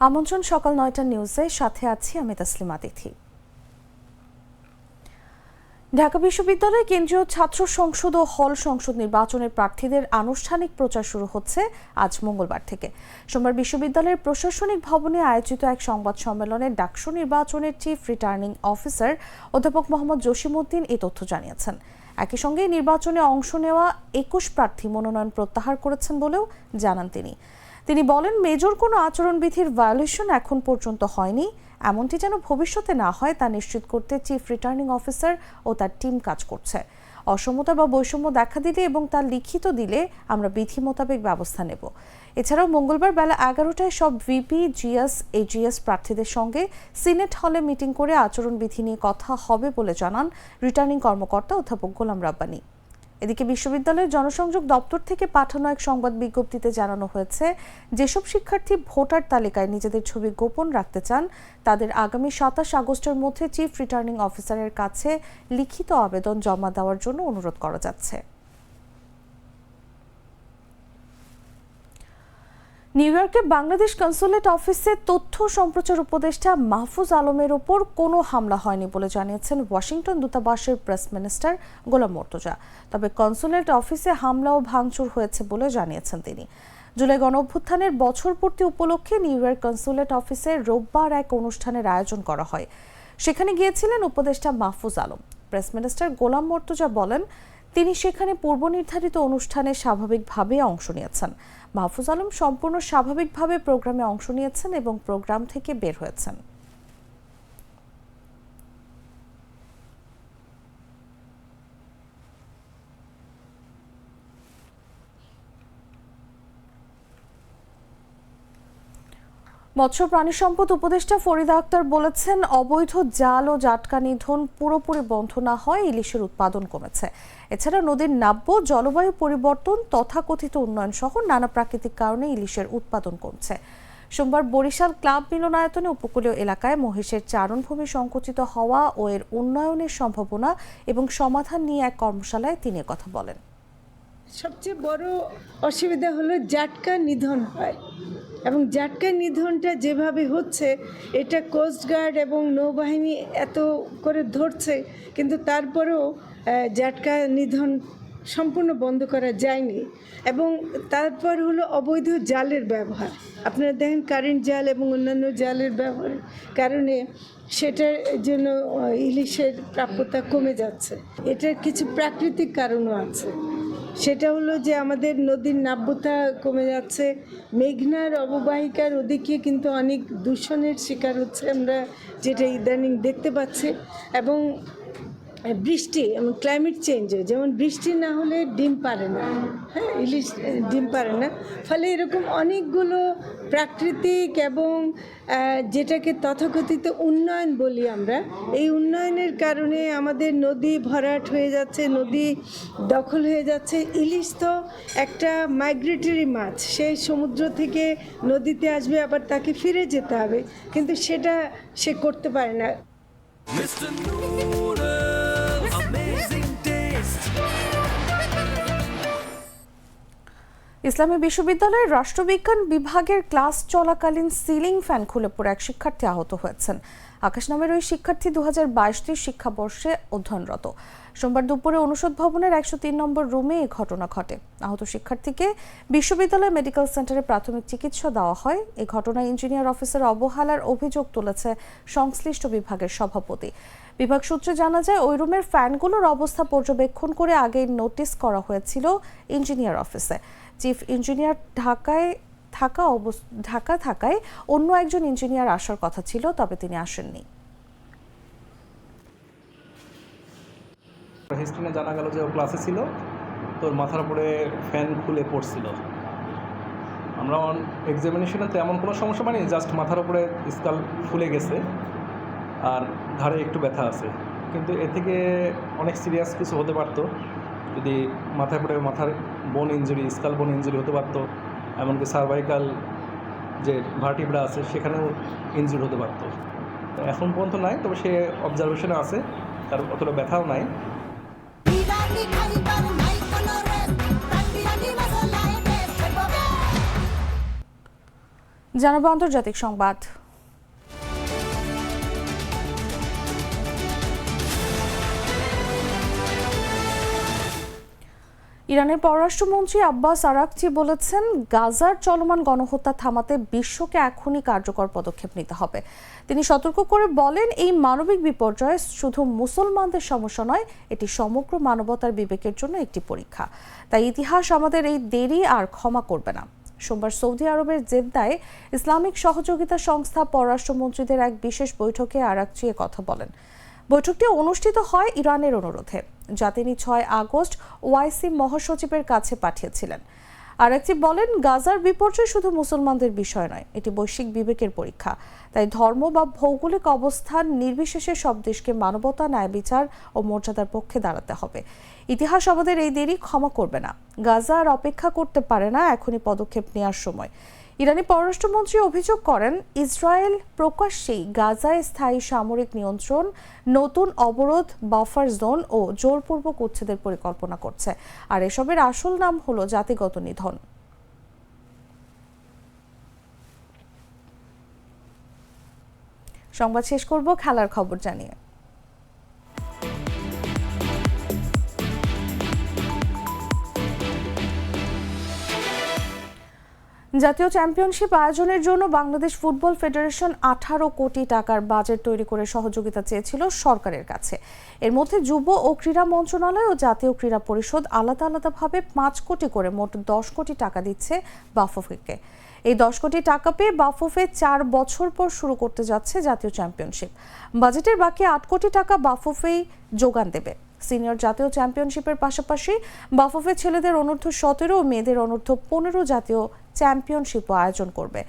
আমন্ত্রণ সকাল ৯টা নিউজে, সাথে আছি আমি তাসলিমা তিথি। ঢাকা বিশ্ববিদ্যালয় কেন্দ্রীয় ছাত্র সংসদ ও হল সংসদ নির্বাচনের প্রার্থীদের আনুষ্ঠানিক প্রচার শুরু হচ্ছে আজ মঙ্গলবার থেকে। সোমবার বিশ্ববিদ্যালয়ের প্রশাসনিক ভবনে আয়োজিত এক সংবাদ সম্মেলনে ডাকসু নির্বাচনের চিফ রিটার্নিং অফিসার অধ্যাপক মোহাম্মদ জসিমউদ্দিন এই তথ্য জানিয়েছেন। একই সঙ্গে নির্বাচনে অংশ নেওয়া ২১ প্রার্থী মনোনয়ন প্রত্যাহার করেছেন বলেও জানান তিনি বলেন, মেজর কোনো আচরণবিধির ভায়োলেশন এখন পর্যন্ত হয়নি, এমনটি যেন ভবিষ্যতে না হয় তা নিশ্চিত করতে চিফ রিটার্নিং অফিসার ও তার টিম কাজ করছে। অসমতা বা বৈষম্য দেখা দিলে এবং তা লিখিত দিলে আমরা বিধি মোতাবেক ব্যবস্থা নেব। এছাড়াও মঙ্গলবার বেলা ১১টায় সব ভিপি, জিএস, এজিএস প্রার্থীদের সঙ্গে সিনেট হলে মিটিং করে আচরণবিধি নিয়ে কথা হবে বলে জানান রিটার্নিং কর্মকর্তা অধ্যাপক গোলাম রাব্বানী। এদিকে বিশ্ববিদ্যালয়ের জনসংযোগ দপ্তর থেকে পাঠানো এক সংবাদ বিজ্ঞপ্তিতে জানানো হয়েছে, যেসব শিক্ষার্থী ভোটার তালিকায় নিজেদের ছবি গোপন রাখতে চান তাদের আগামী ২৭ আগস্টের মধ্যে চিফ রিটার্নিং অফিসারের কাছে লিখিত আবেদন জমা দেওয়ার জন্য অনুরোধ করা যাচ্ছে। নিউ ইয়র্কে বাংলাদেশ কনসুলেট অফিসে তথ্য সম্প্রচার উপদেষ্টা মাহফুজ আলমের ওপর কোনো হামলা হয়নি বলে জানিয়েছেন ওয়াশিংটন দূতাবাসের প্রেস মিনিস্টার গোলাম মর্তুজা। তবে কনসুলেট অফিসে হামলা ও ভাঙচুর হয়েছে বলে জানিয়েছেন তিনি। জুলাই গণঅভ্যুত্থানের বছরপূর্তি উপলক্ষে নিউ ইয়র্ক কনসুলেট অফিসে রোববার এক অনুষ্ঠানের আয়োজন করা হয়। সেখানে গিয়েছিলেন উপদেষ্টা মাহফুজ আলম। প্রেস মিনিস্টার গোলাম মর্তুজা বলেন, তিনি সেখানে পূর্ব নির্ধারিত অনুষ্ঠানে স্বাভাবিকভাবে অংশ নিয়েছেন। মাহফুজ আলম সম্পূর্ণ স্বাভাবিকভাবে প্রোগ্রামে অংশ নিয়েছেন এবং প্রোগ্রাম থেকে বের হয়েছেন। মৎস্য প্রাণী সম্পদ উপদেষ্টা ফরিদা আক্তার বলেছেন, অবৈধ জাল ও জাটকা নিধন পুরোপুরি বন্ধ না হয় ইলিশের উৎপাদন কমেছে। এছাড়া নদীর নাব্য, জলবায়ু পরিবর্তন, তথাকথিত উন্নয়ন সহ নানা প্রাকৃতিক কারণে ইলিশের উৎপাদন কমছে। সোমবার বরিশাল ক্লাব মিলনায়তনে উপকূলীয় এলাকায় মহিষের চারণভূমি সংকুচিত হওয়া ও এর উন্নয়নের সম্ভাবনা এবং সমাধান নিয়ে এক কর্মশালায় তিনি কথা বলেন। সবচেয়ে বড় অসুবিধা হলো জাটকা নিধন হয়, এবং জাটকা নিধনটা যেভাবে হচ্ছে এটা কোস্টগার্ড এবং নৌবাহিনী এত করে ধরছে, কিন্তু তারপরেও জাটকা নিধন সম্পূর্ণ বন্ধ করা যায়নি। এবং তারপর হলো অবৈধ জালের ব্যবহার। আপনারা দেখেন কারেন্ট জাল এবং অন্যান্য জালের ব্যবহারের কারণে সেটার জন্য ইলিশের প্রাপ্যতা কমে যাচ্ছে। এটার কিছু প্রাকৃতিক কারণও আছে। সেটা হলো যে আমাদের নদীর নাব্যতা কমে যাচ্ছে, মেঘনার অববাহিকার ওদিকে কিন্তু অনেক দূষণের শিকার হচ্ছে আমরা, যেটা ইদানিং দেখতে পাচ্ছি। এবং বৃষ্টি এবং ক্লাইমেট চেঞ্জে, যেমন বৃষ্টি না হলে ডিম পারে না, হ্যাঁ, ইলিশ ডিম পারে না। ফলে এরকম অনেকগুলো প্রাকৃতিক এবং যেটাকে তথাকথিত উন্নয়ন বলি আমরা, এই উন্নয়নের কারণে আমাদের নদী ভরাট হয়ে যাচ্ছে, নদী দখল হয়ে যাচ্ছে। ইলিশ তো একটা মাইগ্রেটরি মাছ, সেই সমুদ্র থেকে নদীতে আসবে, আবার তাকে ফিরে যেতে হবে, কিন্তু সেটা সে করতে পারে না। ইসলামী বিশ্ববিদ্যালয়ের রাষ্ট্রবিজ্ঞান বিভাগের ক্লাস চলাকালীন সিলিং ফ্যান খুলে পড়ে এক শিক্ষার্থী আহত হয়েছেন। আকাশ নামের ওই শিক্ষার্থী ২০২২ শিক্ষাবর্ষে অধ্যয়নরত। সোমবার দুপুরে অনুষদ ভবনের ১০৩ নম্বর রুমে এই ঘটনা ঘটে। আহত শিক্ষার্থীকে বিশ্ববিদ্যালয় মেডিকেল সেন্টারে প্রাথমিক চিকিৎসা দেওয়া হয়। এই ঘটনায় ইঞ্জিনিয়ার অফিসের অবহেলার অভিযোগ তুলেছে সংশ্লিষ্ট বিভাগের সভাপতি। বিভাগ সূত্রে জানা যায়, ওই রুমের ফ্যানগুলোর অবস্থা পর্যবেক্ষণ করে আগে নোটিশ করা হয়েছিল ইঞ্জিনিয়ার অফিসে। চিফ ইঞ্জিনিয়ার ঢাকা থাকায় অন্য একজন ইঞ্জিনিয়ার আসার কথা ছিল, তবে তিনি আসেননি। হিস্ট্রিনে জানা গেল যে ও ক্লাসে ছিল, তোর মাথার উপরে ফ্যান খুলে পড়ছিল। আমরা এক্সামিনেশনে তো এমন কোনো সমস্যা পাইনি, জাস্ট মাথার উপরে স্কাল ফুলে গেছে আর ঘাড়ে একটু ব্যথা আছে, কিন্তু এ থেকে অনেক সিরিয়াস কিছু হতে পারতো। যদি মাথার উপরে মাথার বোন ইঞ্জুরি, স্কাল বোন ইঞ্জুরি হতে পারতো, এমনকি সার্ভাইকাল যে ভার্টিব্রা আছে সেখানেও ইঞ্জুরি হতে পারতো। এখন পর্যন্ত নাই, তবে সে অবজারভেশনে আছে, তার অতটা ব্যথাও নাই। জানাবো আন্তর্জাতিক সংবাদ। ইরানের পররাষ্ট্রমন্ত্রী আব্বাস আরাকচি বলেছেন, গাজার চলমান গণহত্যা থামাতে বিশ্বকে এখনই কার্যকর পদক্ষেপ নিতে হবে। তিনি সতর্ক করে বলেন, এই মানবিক বিপর্যয় শুধু মুসলমানদের সমস্যা নয়, এটি সমগ্র মানবতার বিবেকের জন্য একটি পরীক্ষা। তাই ইতিহাস আমাদের এই দেরি আর ক্ষমা করবে না। সোমবার সৌদি আরবের জেদ্দায় ইসলামিক সহযোগিতা সংস্থা পররাষ্ট্রমন্ত্রীদের এক বিশেষ বৈঠকে আরাকচি এ কথা বলেন। বৈঠকটি অনুষ্ঠিত হয় ইরানের অনুরোধে, যা তিনি 6 আগস্ট ওআইসি মহাসচিবের কাছে পাঠিয়েছিলেন। আরাকচি বলেন, গাজার বিপর্যয় শুধু মুসলমানদের বিষয় নয়, এটি বৈশ্বিক বিবেকের পরীক্ষা। তাই ধর্ম বা ভৌগোলিক অবস্থান নির্বিশেষে সব দেশকে মানবতা, ন্যায় বিচার ও মর্যাদার পক্ষে দাঁড়াতে হবে। ইতিহাস আমাদের এই দেরি ক্ষমা করবে না। গাজা আর অপেক্ষা করতে পারে না, এখনই পদক্ষেপ নেওয়ার সময়। ইরানি পররাষ্ট্রমন্ত্রী অভিযোগ করেন, ইসরায়েল প্রকাশ্যেই গাজায় স্থায়ী সামরিক নিয়ন্ত্রণ, নতুন অবরোধ, বাফার জোন ও জোরপূর্বক উচ্ছেদের পরিকল্পনা করছে। আর এসবের আসল নাম হলো জাতিগত নিধন। সংবাদ শেষ করব খেলার খবর জানিয়ে। জাতীয় চ্যাম্পিয়নশিপ আয়োজনের জন্য বাংলাদেশ ফুটবল ফেডারেশন 18 কোটি টাকার বাজেট তৈরি করে সহযোগিতা চেয়েছিল সরকারের কাছে। এর মধ্যে যুব ও ক্রীড়া মন্ত্রণালয় ও জাতীয় ক্রীড়া পরিষদ আলাদা আলাদাভাবে 5 কোটি করে মোট 10 কোটি টাকা দিচ্ছে বাফুফেকে। এই 10 কোটি টাকা পেয়ে বাফুফে 4 বছর পর শুরু করতে যাচ্ছে জাতীয় চ্যাম্পিয়নশিপ। বাজেটের বাকি 8 কোটি টাকা বাফুফেই যোগান দেবে। সিনিয়র জাতীয় চ্যাম্পিয়নশিপের পাশাপাশি বাফুফে ছেলেদের অনূর্ধ্ব 17 ও মেয়েদের অনূর্ধ্ব 15 জাতীয় চ্যাম্পিয়নশিপও আয়োজন করবে।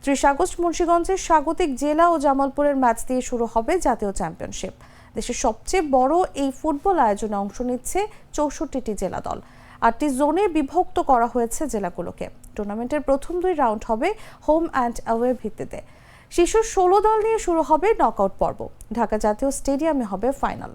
30 আগস্ট মুন্সিগঞ্জের স্বাগতিক জেলা ও জামালপুরের ম্যাচ দিয়ে শুরু হবে জাতীয় চ্যাম্পিয়নশিপ। দেশের সবচেয়ে বড় এই ফুটবল আয়োজনে অংশ নিচ্ছে 64টি জেলা দল। 8টি জোনে বিভক্ত করা হয়েছে জেলাগুলোকে। টুর্নামেন্টের প্রথম 2 রাউন্ড হবে হোম অ্যান্ড অ্যাওয়ে ভিত্তিতে। শীর্ষ 16 দল নিয়ে শুরু হবে নকআউট পর্ব। ঢাকা জাতীয় স্টেডিয়ামে হবে ফাইনাল।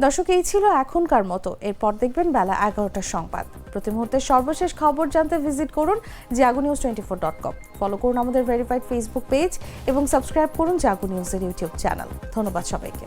দর্শক, এই ছিল এখনকার মতো। এরপর দেখবেন বেলা 11টার সংবাদ। প্রতি মুহূর্তের সর্বশেষ খবর জানতে ভিজিট করুন jagunews24.com। ফলো করুন আমাদের ভেরিফাইড ফেসবুক পেজ এবং সাবস্ক্রাইব করুন জাগো নিউজের ইউটিউব চ্যানেল। ধন্যবাদ সবাইকে।